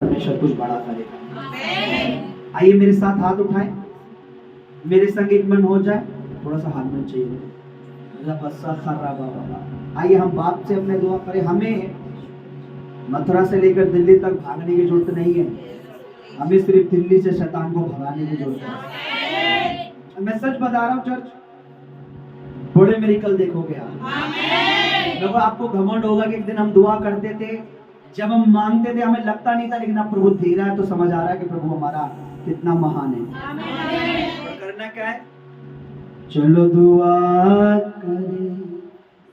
परमेश्वर कुछ बड़ा करेगा। आइए मेरे साथ हाथ उठाएं, मेरे संग एक मन हो जाए। थोड़ा सा हाथ में चाहिए। आइए हम बाप से अपने दुआ करें। हमें मथुरा से लेकर दिल्ली तक भागने की जरूरत नहीं है, हमें सिर्फ दिल्ली से शैतान को भगाने की जरूरत है। मैं सच बता रहा हूँ चर्च, बड़े मिरेकल देखोगे आप। लोगों आपको घमंड होगा कि एक दिन हम दुआ करते थे, जब हम मांगते थे हमें लगता नहीं था, लेकिन अब प्रभु दे रहा है तो समझ आ रहा है कि प्रभु हमारा कितना महान है। तो करना क्या है, चलो दुआ करें।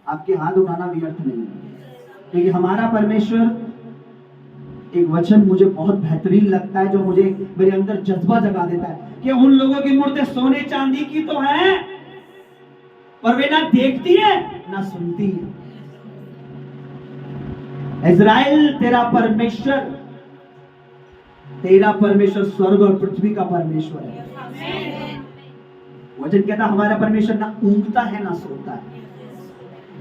आपके हाथ उठाना व्यर्थ नहीं है, क्योंकि हमारा परमेश्वर, एक वचन मुझे बहुत बेहतरीन लगता है जो मुझे मेरे अंदर जज्बा जगा देता है कि उन लोगों की मूर्ति सोने चांदी की तो है, पर वे ना देखती है ना सुनती है। इज़राइल तेरा परमेश्वर स्वर्ग और पृथ्वी का परमेश्वर है। वचन कहता हमारा परमेश्वर ना ऊँघता है ना सोता है।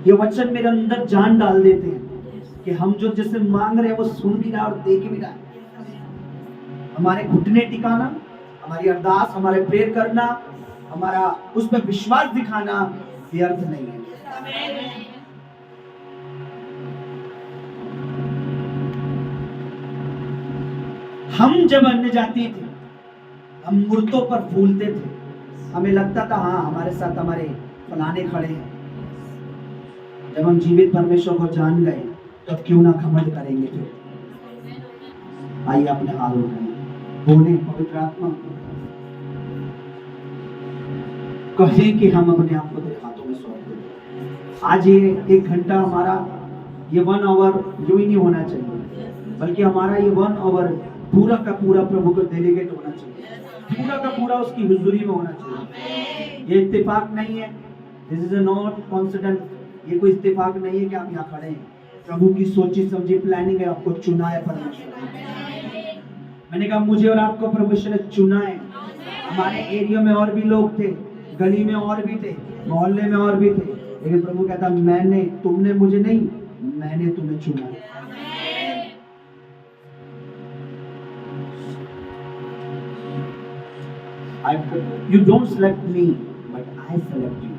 ये वचन मेरे अंदर जान डाल देते हैं कि हम जो जिससे मांग रहे हैं वो सुन भी रहा और देख भी रहा है। हमारे घुटने टिकाना, हमारी अरदास, हमारे प्रेयर करना, हमारा उस पर विश्वास दिखाना व्यर्थ नहीं है। हम जब अन्य जाति थे, हम मूर्तों पर फूलते थे, हमें लगता था हाँ हमारे साथ हमारे फलाने खड़े हैं। जब हम जीवित परमेश्वर को जान गए तब क्यों ना घमंड करेंगे। फिर आइए अपने हाथ उठाएं, बोले पवित्र आत्मा, कहें कि हम अपने आप को तेरे हाथों में सौंप दें। आज ये 1 घंटा हमारा, ये 1 आवर यूं ही नहीं होना चाहिए, बल्कि हमारा ये 1 आवर पूरा का पूरा प्रभु को डेलीगेट होना चाहिए, पूरा का पूरा उसकी हुजूरी में होना चाहिए। ये इत्तेफाक नहीं है, दिस इज नॉट कॉन्सिडेंट। ये कोई इत्तेफाक नहीं है कि आप यहाँ खड़े हैं। प्रभु की सोची समझी प्लानिंग है, आपको चुना है परमेश्वर। मैंने कहा मुझे और आपको परमेश्वर ने चुना है। हमारे एरिया में और भी लोग थे, गली में और भी थे, मोहल्ले में और भी थे, लेकिन प्रभु कहता मैंने, तुमने मुझे नहीं, मैंने तुम्हें चुना है। You don't select me, but I select you.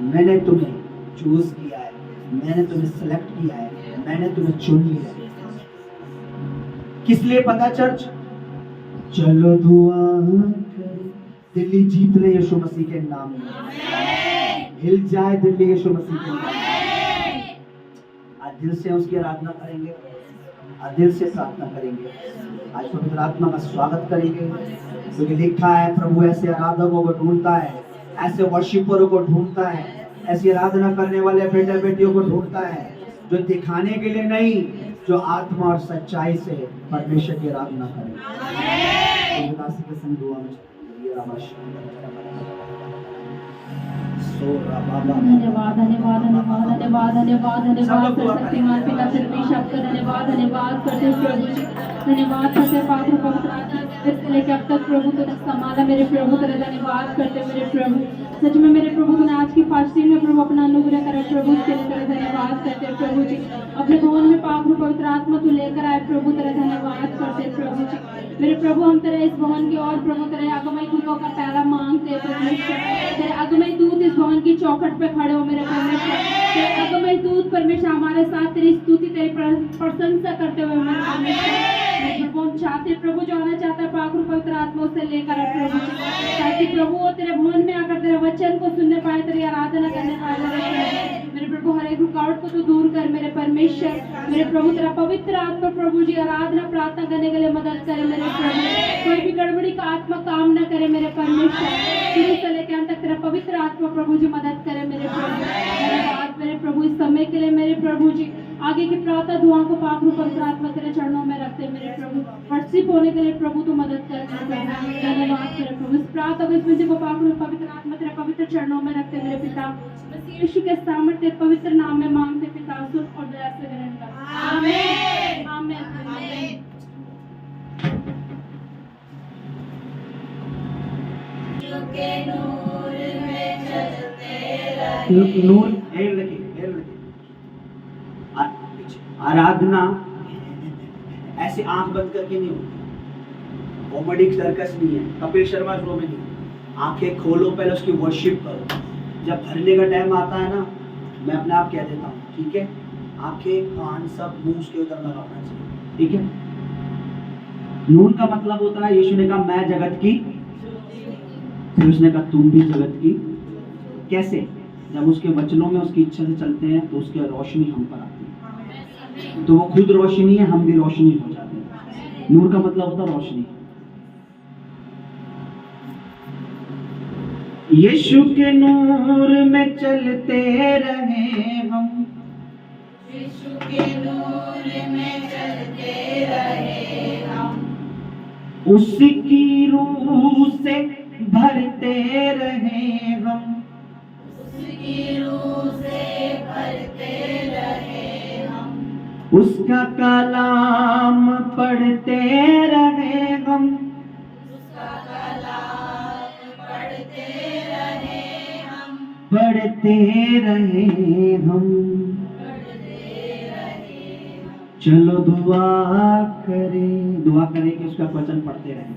मैंने तुम्हें चूज किया है, मैंने तुम्हें सेलेक्ट किया है, मैंने तुम्हें चुन लिया है। किस लिए पता चर्च? चलो दुआ करें, दिल्ली जीत ले यीशु मसीह के नाम में। हिल जाए दिल्ली यीशु मसीह के नाम में। आज दिल से उसकी आराधना करेंगे, आज दिल से प्रार्थना करेंगे, आज पवित्र आत्मा का स्वागत करेंगे, क्योंकि लिखा है प्रभु ऐसे आराधकों को ढूंढता है, ऐसे वर्शिपरों को ढूंढता है, ऐसी आराधना करने वाले बेटे बेटियों को ढूंढता है, जो दिखाने के लिए नहीं, जो आत्मा और सच्चाई से परमेश्वर की आराधना करें। धन्यवाद धन्यवाद धन्यवाद धन्यवाद धन्यवाद धन्यवाद शक्तिमान पिता सर्वेश आपका धन्यवाद करते हैं प्रभु जी। धन्यवाद करते हैं पात्र पवित्र आत्मा से लेकर अब तक प्रभु तक संभाला मेरे प्रभु तेरा धन्यवाद करते मेरे प्रभु। सच में मेरे प्रभु तूने आज की फास्टिंग में प्रभु अपना अनुग्रह करा प्रभु, उसके लिए तेरा धन्यवाद करते हैं प्रभु जी। अपने भवन में पात्र पवित्र आत्मा तू लेकर आए प्रभु, तेरा धन्यवाद करते हैं प्रभु जी। मेरे प्रभु हम तेरे इस भवन की और प्रभु तेरे आगमय दूतों का पहला मांगते हैं परमेश्वर। तेरे आगमय दूत इस भवन की चौखट पे खड़े हो मेरे परमेश्वर। तेरे आगमय दूत परमेश्वर हमारे साथ तेरी स्तुति तेरी प्रशंसा करते हुए मेरे परमेश्वर। प्रभु हम चाहते प्रभु जो आना चाहता है पात्र पवित्र आत्मा से लेकर आए प्रभु जी, ताकि प्रभु तेरे भवन में आकर तेरे वचन को सुनने पाए, तेरी आराधना करने पाए। मेरे प्रभु हर एक रुकावट को तो दूर कर मेरे परमेश्वर। मेरे प्रभु तेरा पवित्र आत्मा प्रभु जी आराधना प्रार्थना करने के लिए मदद करे मेरे प्रभु। कोई भी गड़बड़ी का आत्मा काम न करे मेरे परमेश्वर। शुरू से लेकर अंत तक तेरा पवित्र आत्मा प्रभु जी मदद करे मेरे प्रभु। धन्यवाद मेरे प्रभु इस समय के लिए मेरे प्रभु जी। आगे की प्रार्थना दुआ को पाक रूप पवित्र आत्मा तेरे चरणों में रखते मेरे प्रभु। हर्षित होने के लिए प्रभु तू मदद कर मेरे प्रभु। धन्यवाद मेरे प्रभु। इस प्रार्थना को इस विषय को पाक रूप पवित्र आत्मा तेरे पवित्र चरणों में रखते मेरे पिता। मसीह यीशु के सामर्थ्य पवित्र नाम में मांगते पिता, सुन और दया से ग्रहण कर। आमीन आमीन आमीन। नूर आराधना ऐसे आंख बंद करके नहीं होती, कॉमेडी सर्कस नहीं है, कपिल शर्मा शो में नहीं। आंखें खोलो, पहले उसकी वर्शिप करो। जब भरने का टाइम आता है ना, मैं अपने आप कह देता हूँ, ठीक है, आंखें कान सब मुंह उसके उधर लगा होना चाहिए, ठीक है। नून का मतलब होता है, यीशु ने कहा मैं जगत की, फिर उसने कहा तुम भी जगत की। कैसे? जब उसके वचनों में उसकी इच्छा से चलते हैं तो उसकी रोशनी हम पर आती है, तो वो खुद रोशनी है, हम भी रोशनी हो जाते हैं। नूर का मतलब होता है रोशनी। यीशु के नूर में चलते रहे हम, यीशु के नूर में चलते रहे हम, उसकी रूह से भरते रहे हम, उसकी रूह से भरते रहे हम, उसका कलाम पढ़ते रहे हम, उसका कलाम पढ़ते रहे हम, पढ़ते रहे हम। पढ़ते रहे हम। चलो दुआ करें कि उसका वचन पढ़ते रहें।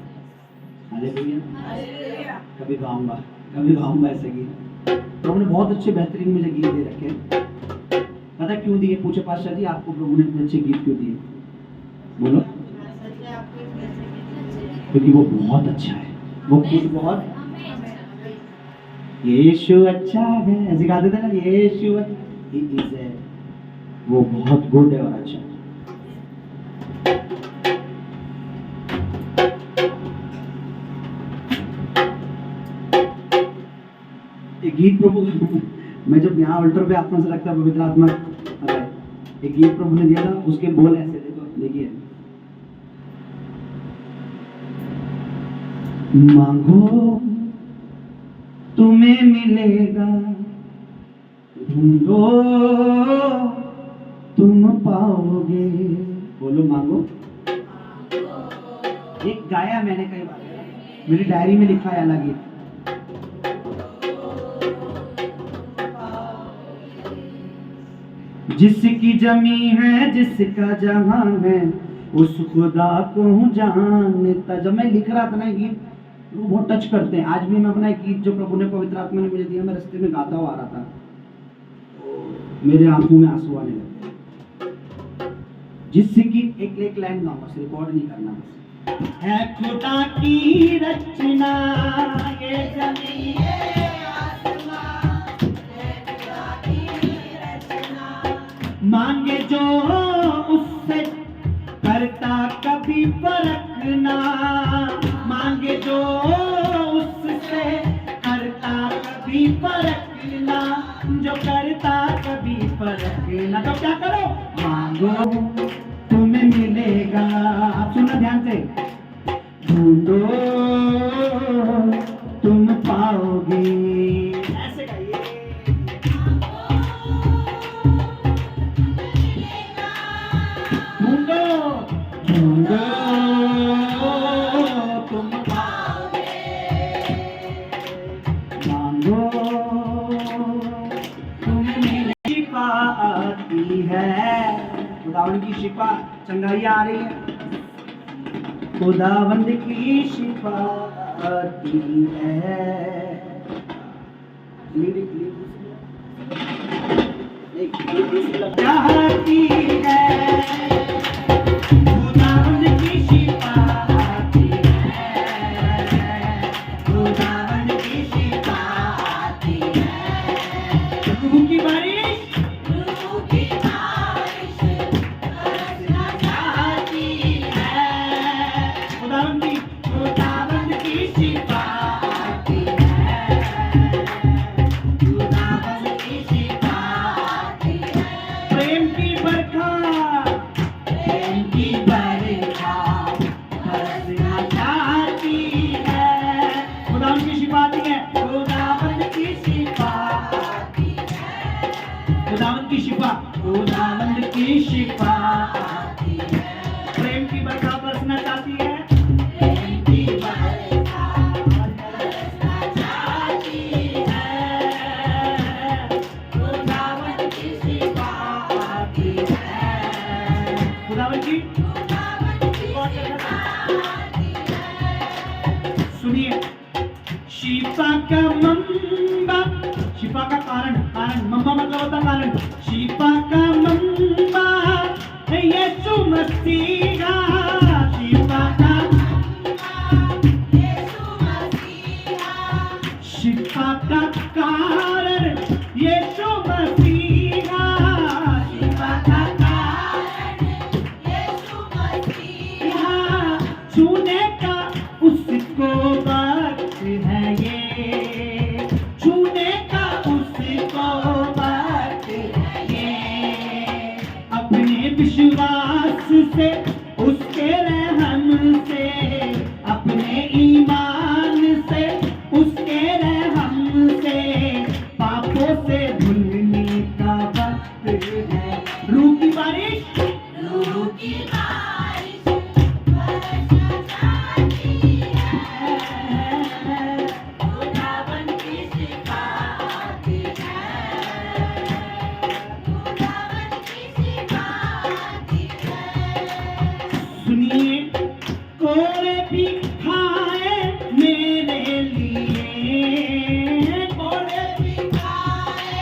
हालेलुया। हालेलुया। कभी गाऊंगा ऐसे गीत। प्रभु ने बहुत अच्छे बेहतरीन मुझे गीत दे रखे हैं। पता क्यों दिए? पूछे पातशाह जी, आपको प्रभु ने इतने अच्छे गीत क्यों दिए? बोलो। क्योंकि वो बहुत अच्छा है, वो खुद बहुत, यीशु अच्छा है, ऐसे गाते थे ना, यीशु he is a, वो बहुत गुड है और अच्छा है। एक गीत प्रभु मैं जब यहाँ अल्टर पे आता हूँ, लगता है पवित्र आत्मा अरे एक गीत प्रभु ने दिया था, उसके बोल ऐसे, देखो देखिए, मांगो तुम्हें मिलेगा, ढूंढो तुम पाओगे। बोलो मांगो। एक गाया मैंने कई बार, मेरी डायरी में लिखा है अलग गीत। जिसकी जमी है, जिसका जहां है, उस खुदा को जानता। जब मैं लिख रहा था ना गीत, वो बहुत टच करते हैं। आज भी मैं अपना एक गीत जो प्रभु ने पवित्र आत्मा ने मुझे दिया, मैं रास्ते में गाता हुआ आ रहा था, मेरे आंखों में आंसू आने लगे। जिसकी एक लाइन गाऊंगा, रिकॉर्ड नहीं करना, बस है खुदा की रचना ये जमी ये आसमां, है खुदा की रचना, मांगे जो उससे करता कभी परखना, मांगे जो उससे करता कभी परखना, जो करता कभी परखना। तो क्या करो? मांगो तुम्हें मिलेगा। आप सुनना ध्यान से, ढूंढो तुम पाओगे। ऐसे गाइए, ढूंढो ढूंढो तुम पाओगे, मांगो तुम्हें मिलेगी। शिफा आती है, खुदावंद की शिफा, चंगाई आ रही है, खुदावंद की शिफा आती है। चाहती है, खुदावंद की शिफा आती है, खुदावंद की शिफा आती है। रूह की बारिश, रूह की बारिश बरसना चाहती है, खुदावंद की शिफा आती है, खुदावंद की शिफा आती है। प्रेम की बरखा, प्रेम की बरखा बरसना चाहती है, खुदावंद की शिफा आती है, खुदावंद की शिफा आती है, खुदावंद की शिफा, खुदावंद की शिफा आती है। प्रेम की बरखा बरसना चाहती है, प्रेम की बरखा बरसना चाहती है, खुदावंद की शिफा आती है, खुदावंद की का मंबा, शिफा का कारण, कारण मंबा मतलब होता कारण, शिफा का मंबा यीशु मसीहा, शिफा का शिफा का कारण यीशु मसीहा, शिफा का छूने का उसको वक्त है ये, छूने का उसको वक्त है ये, अपने विश्वास से उसके रहम से, अपने ईमान से उसके रहम से, पापों से धुलने का वक्त है। रूह की बारिश सुनिए, कोरे भी खाए मेरे लिए, कोरे भी खाए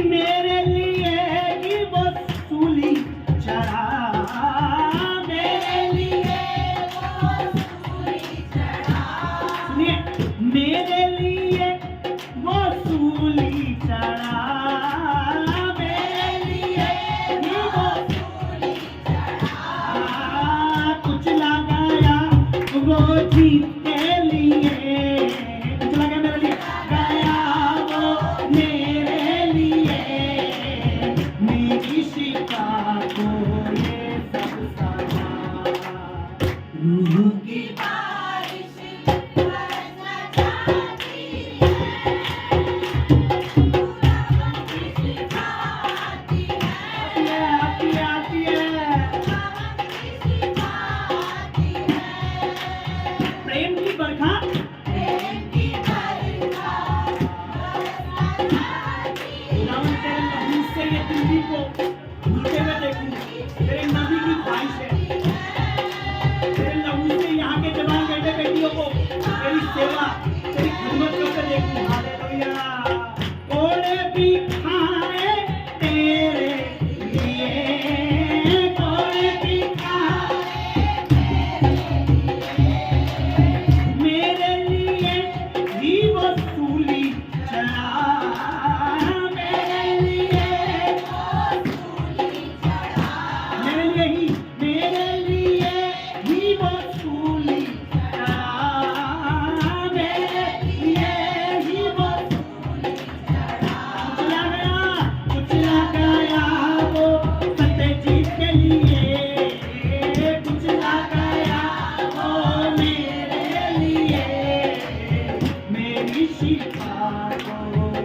मेरे लिए ही वो सूली चढ़ा, मेरे लिए वो सूली चढ़ा, सुनिए, मेरे लिए वो सूली चढ़ा, जीत के लिए, कुचला गया मेरे लिए, गया वो मेरे लिए, मेरी शिफा को ये सब सहा, रूह की बारिश बरसना चाहती है, खुदावन की शिफा आती है, आती है, आती है, खुदावन की शिफा आती है, प्रेम की बरखा, प्रेम की बरखा खुदावन तेरे लहू से ये दिल्ली को धुलते हुए देखूं, तेरे नबी की ख्वाहिश है, तेरे लहू से यहाँ के जवान बेटे बेटियों को तेरी सेवा, तेरी खिदमत करके देखूं। हालेलुया। कोड़े भी खाए तेरे लिए, कोड़े भी खाए मेरे लिए ही वो सूली चढ़ा, मेरे लिए वो सूली चढ़ा, मेरे लिए ही वो सूली चढ़ा, मेरे लिए ही वो सूली चढ़ा, कुचला गया वो सत्यजीत के लिए, कुचला गया वो मेरे लिए, मेरी शिफा को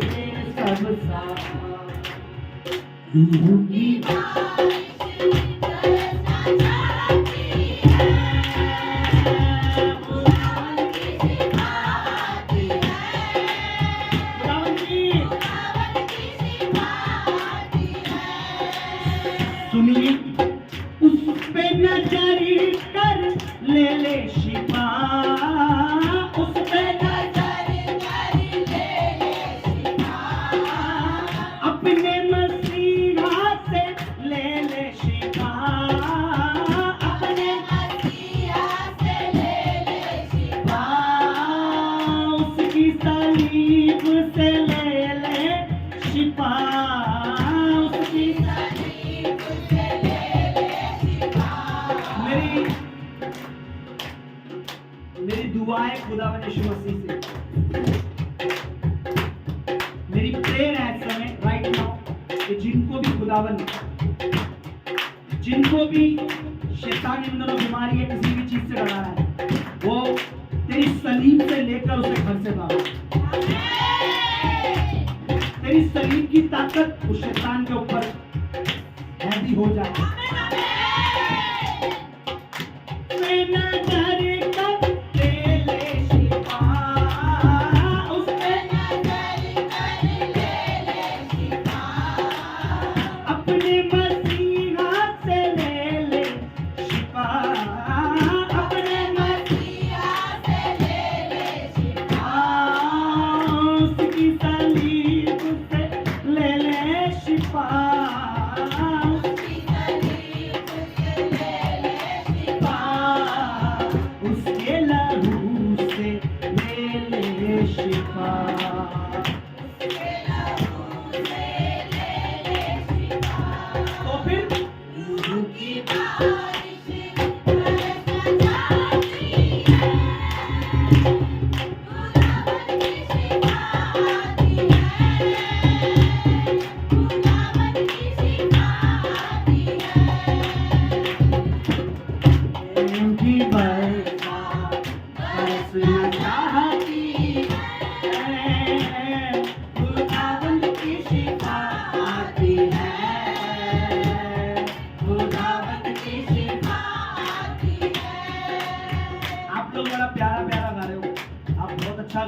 ये सब सहा, रूह की बारिश बरसना चाहती है, खुदावन की शिफा आती है, खुदावन की शिफा आती है, सुनिए, उस पे नजर कर ले शिफा, उस पे नजर कर ले शिफा, अपने मसीहा से ले शिफा, अपने मसीहा से ले शिफा, उसकी सलीब से ले शिफा, उसकी सलीब से ले शिफा। मेरी दुआएं खुदावन यीशु मसीह से, मेरी प्रेयर है इस समय राइट नाउ कि जिनको भी खुदावन, जिनको भी शैतान इन दोनों बीमारी या किसी भी चीज से डरा रहा है, वो तेरी सलीब से लेकर उसे घर से भागो, तेरी सलीब की ताकत उस शैतान के ऊपर हैवी हो जाए।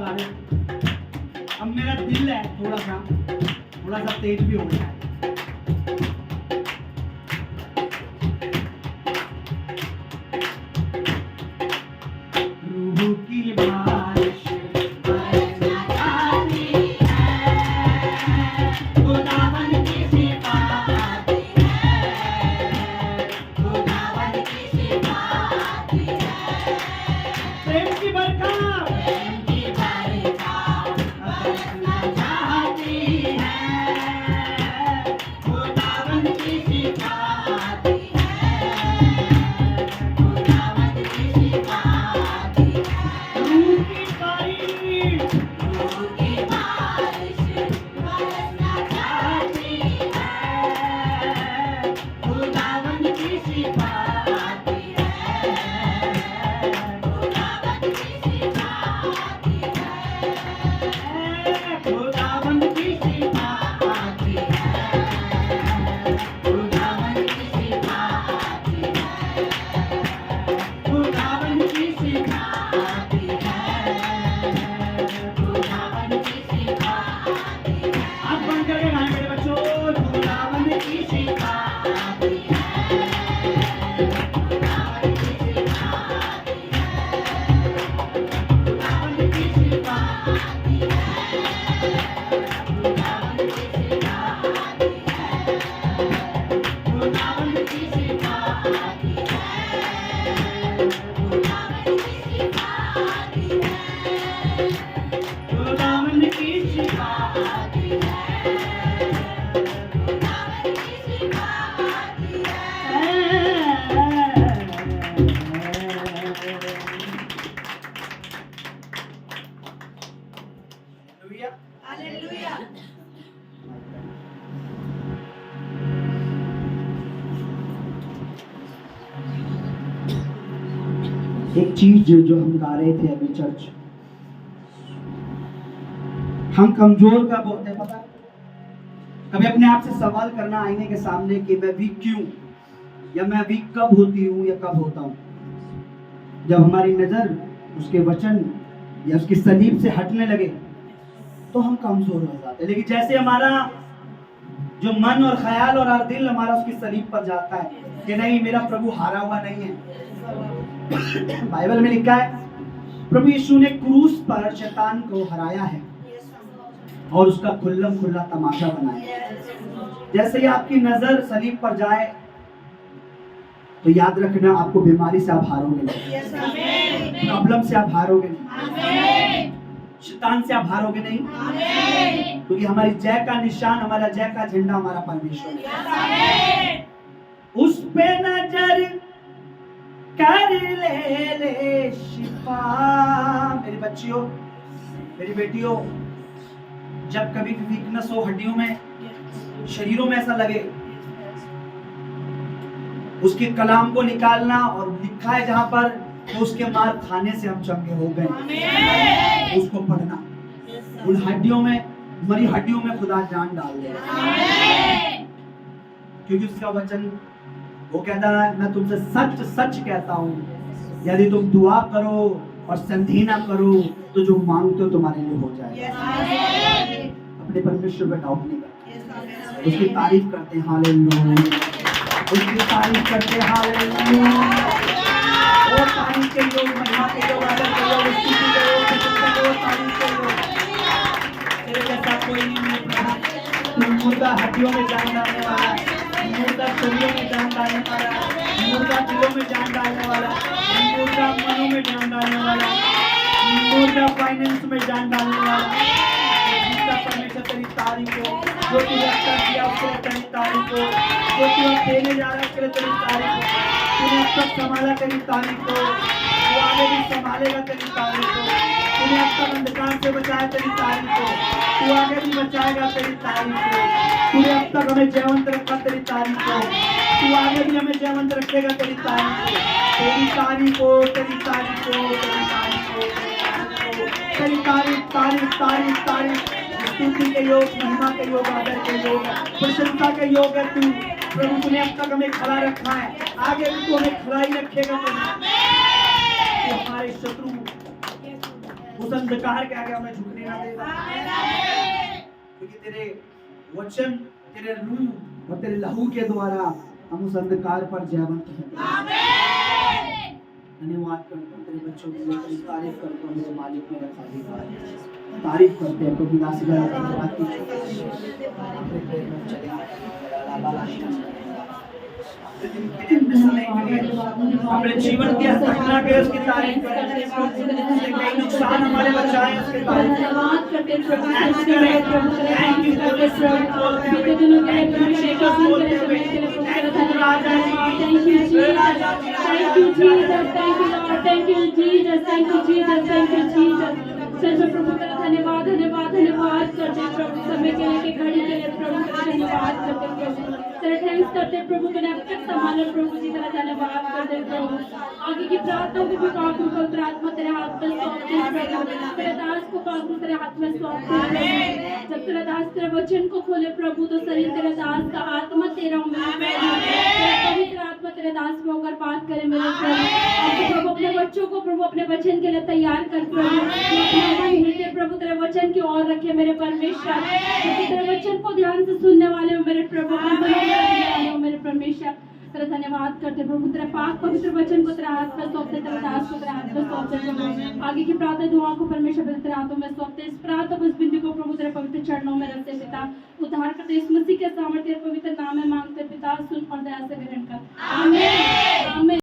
चला रहे हैं। अब मेरा दिल है थोड़ा सा तेज भी हो जाए। रूह की बारिश बरसना चाहती है, खुदावन की सिफात है, खुदावन की सिफात है। प्रेम की बरकत बरसना चाहती है, खुदावन की सिफात है, खुदावन की सिफात है। रूह की बारिश बरसना चाहती है, खुदावन की सिफात है, खुदावन की सिफात है, खुदावन की सिफात है, खुदावन की सिफात है, खुदावन की सिफात है, खुदावन की सिफात है। आप बंद करके गाएं मेरे बच्चों, खुदावन की सिफात है, खुदावन की सिफात है, खुदावन की सिफात है, खुदावन की सिफात है, खुदावन की सिफात है, खुदावन की सिफात है, खुदावन की सिफात है। हालेलुया। एक चीज जो हम गा रहे थे अभी चर्च, हम कमजोर कब होते हैं पता? कभी अपने आप से सवाल करना आईने के सामने कि मैं वीक क्यों, या मैं वीक कब होती हूँ या कब होता हूँ। जब हमारी नजर उसके वचन या उसकी सलीब से हटने लगे तो हम कमजोर हो जाते हैं। लेकिन जैसे हमारा जो मन और ख्याल और हर दिल हमारा उसकी सलीब पर जाता है कि नहीं, मेरा प्रभु हारा हुआ नहीं है। बाइबल में लिखा है प्रभु यीशु ने क्रूस पर शैतान को हराया है और उसका खुल्लम खुल्ला तमाशा बनाया। जैसे ही आपकी नजर सलीब पर जाए तो याद रखना, आपको बीमारी से आप हारोगे नहीं, प्रॉब्लम से आप हारोगे नहीं, शैतान से आप हारोगे नहीं, क्योंकि हमारी जय का निशान, हमारा जय का झंडा हमारा परमेश्वर है। उस पे नजर कर ले शिफा। मेरी बच्चियों, मेरी बेटियों, जब कभी भी वीकनेस हो हड्डियों में, शरीरों में ऐसा लगे, उसके कलाम को निकालना, और लिखा है जहां पर तो उसके मार खाने से हम चंगे हो गए, उसको पढ़ना। उन हड्डियों में, मरी हड्डियों में खुदा जान डाल दे, क्योंकि उसका वचन वो कहता है मैं तुमसे सच सच कहता हूँ, यदि तुम दुआ करो और संधि ना करो तो जो मांगते हो तुम्हारे लिए हो जाएगा। अपने परमेश्वर पे डाउट नहीं करते, उसकी तारीफ करते हैं, हालेलुया, उसकी तारीफ करते हैं, हालेलुया। वो तारीफ के लोग, महिमा के लोग, आदर के लोग, स्तुति के लोग, प्रशंसा के लोग, तारीफ के लोग। तेरे जैसा कोई नहीं मेरे प्रभु। मुर्दा हड्डियों में जान डालने वाला, मुर्दा शरीरों में जान डालने वाला, मुर्दा दिलों में जान डालने वाला, मुर्दा मनों में जान डालने वाला, मुर्दा फाइनेंस में जान डालने वाला। परमेश्वर तेरी तारीफ हो, जो तू रखता किया उसके लिए तेरी तारीफ हो, जो तू देने जा रहा है उसके लिए तेरी तारीफ हो। तूने अब तक संभाला, तेरी तारीफ हो, तू आगे भी संभालेगा, तेरी तारीफ हो। तूने अब तक अंधकार से बचाया, तेरी तारीफ हो, तू आगे भी बचाएगा, तेरी तारीफ हो। तूने अब तक हमें जयवंत रखा, तेरी तारीफ हो, तू आगे भी हमें जयवंत रखेगा, तेरी तारीफ हो, तेरी तारीफ हो, तेरी तारीफ हो, तेरी तारीफ हो, तेरी तारीफ, तारीफ, तारीफ, तारीफ। स्तुति के योग, महिमा के योग, आदर के योग, प्रशंसा के योग है तू प्रभु। तूने अब तक हमें खड़ा रखा है, आगे भी तू हमें खड़ा ही रखेगा। तू हमारे शत्रु उस अंधकार के आगे हमें झुकने ना दे, क्योंकि तेरे वचन, तेरे रूह और तेरे लहू के द्वारा हम उस अंधकार पर जयवंत हैं। धन्यवाद करता हूँ तेरे बच्चों के लिए, तेरी तारीफ करता हूँ मेरे मालिक, मेरा खालिक, तारीफ करते हैं प्रभु दास का धन्यवाद कीजिए। अपने जीवन की हर घटना के उसकी तारीफ करें, कई नुकसान हमारे बचाए उसके तारीफ करें। प्रभु तेरा धन्यवाद धन्यवाद धन्यवाद करते प्रभु, समय के लिए घड़ी के लिए प्रभु तेरा धन्यवाद करते प्रभु, तेरा थैंक्स करते प्रभु, तूने अब तक संभाला प्रभु जी, तेरा धन्यवाद करते प्रभु। आगे की प्रार्थनाओं को भी पाक रूप पवित्र आत्मा तेरे हाथ में सौंपते हैं प्रभु, तेरे दास को पाक रूप तेरे हाथ में सौंपते हैं प्रभु। जब तेरा दास तेरे वचन को खोले प्रभु, तो शरीर तेरे दास का, आत्मा तेरा पवित्र आत्मा तेरे दास में होकर बात करे मेरे प्रभु। प्रभु अपने बच्चों को प्रभु अपने वचन के लिए तैयार कर प्रभु, हृदय प्रभु तेरे वचन की ओर रखे मेरे परमेश्वर, तेरे वचन को ध्यान से सुनने वाले हो मेरे प्रभु, मेरे परमेश्वर। तेरा धन्यवाद करते प्रभु, तेरे पाक पवित्र वचन को तेरे हाथ में सौंपते, तेरे दास को तेरे हाथ में सौंपते प्रभु। आगे की प्रार्थना दुआ को परमेश्वर तेरे हाथों में सौंपते, इस प्रार्थना बस बिंदु को प्रभु तेरे पवित्र चरणों में रखते पिता, उद्धार करते इस मसीह के सामर्थ्य पवित्र नाम में मांगते पिता, सुन और दया से ग्रहण कर, आमीन आमीन।